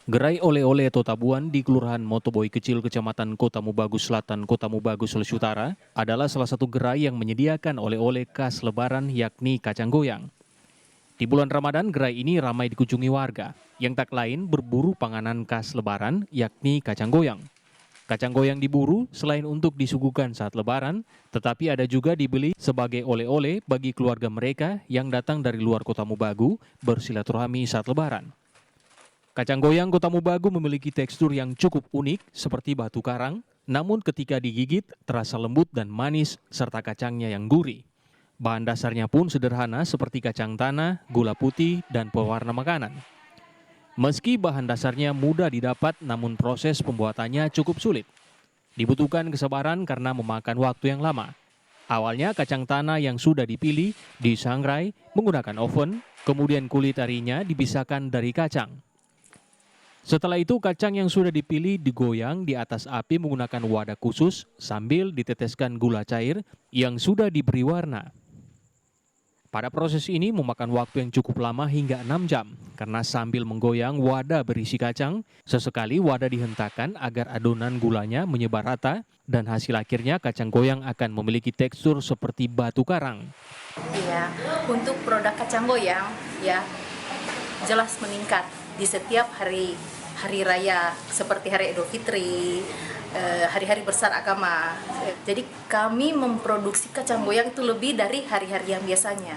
Gerai oleh-oleh Totabuan di Kelurahan Motoboy Kecil, Kecamatan Kota Mubagus Selatan, Kota Mubagus, Sulawesi Utara adalah salah satu gerai yang menyediakan oleh-oleh khas Lebaran yakni kacang goyang. Di bulan Ramadan, gerai ini ramai dikunjungi warga yang tak lain berburu panganan khas Lebaran yakni kacang goyang. Kacang goyang diburu selain untuk disuguhkan saat Lebaran, tetapi ada juga dibeli sebagai oleh-oleh bagi keluarga mereka yang datang dari luar Kota Mubagu bersilaturahmi saat Lebaran. Kacang goyang Kota Mubagu memiliki tekstur yang cukup unik seperti batu karang, namun ketika digigit terasa lembut dan manis serta kacangnya yang gurih. Bahan dasarnya pun sederhana seperti kacang tanah, gula putih, dan pewarna makanan. Meski bahan dasarnya mudah didapat, namun proses pembuatannya cukup sulit. Dibutuhkan kesabaran karena memakan waktu yang lama. Awalnya kacang tanah yang sudah dipilih disangrai menggunakan oven, kemudian kulit arinya dipisahkan dari kacang. Setelah itu kacang yang sudah dipilih digoyang di atas api menggunakan wadah khusus sambil diteteskan gula cair yang sudah diberi warna. Pada proses ini memakan waktu yang cukup lama hingga 6 jam karena sambil menggoyang wadah berisi kacang, sesekali wadah dihentakkan agar adonan gulanya menyebar rata dan hasil akhirnya kacang goyang akan memiliki tekstur seperti batu karang. Ya, untuk produk kacang goyang ya jelas meningkat di setiap hari raya seperti hari Idul Fitri, hari-hari besar agama. Jadi kami memproduksi kacang goyang itu lebih dari hari-hari yang biasanya.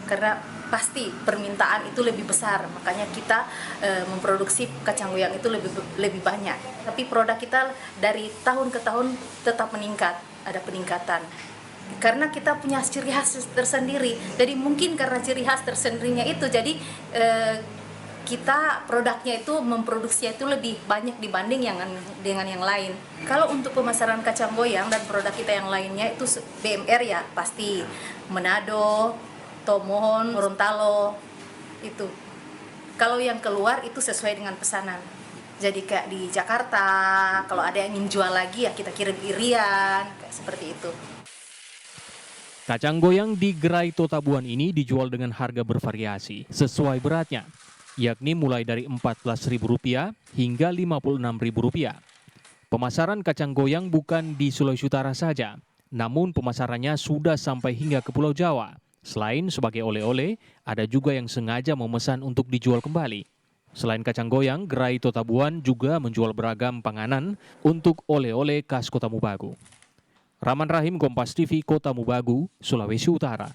Karena pasti permintaan itu lebih besar, makanya kita memproduksi kacang goyang itu lebih banyak. Tapi produk kita dari tahun ke tahun tetap meningkat, ada peningkatan. Karena kita punya ciri khas tersendiri, jadi mungkin karena ciri khas tersendirinya itu, jadi kita produknya itu memproduksinya itu lebih banyak dibanding dengan yang lain. Kalau untuk pemasaran kacang goyang dan produk kita yang lainnya itu BMR ya pasti Manado, Tomohon, Gorontalo itu. Kalau yang keluar itu sesuai dengan pesanan. Jadi kayak di Jakarta, kalau ada yang ingin jual lagi ya kita kirim irian, kayak seperti itu. Kacang goyang di gerai Totabuan ini dijual dengan harga bervariasi sesuai beratnya, yakni mulai dari Rp14.000 hingga Rp56.000. Pemasaran kacang goyang bukan di Sulawesi Utara saja, namun pemasarannya sudah sampai hingga ke Pulau Jawa. Selain sebagai oleh-oleh, ada juga yang sengaja memesan untuk dijual kembali. Selain kacang goyang, gerai Totabuan juga menjual beragam panganan untuk oleh-oleh khas Kota Mubagu. Rahman Rahim, Kompas TV, Kota Mubagu, Sulawesi Utara.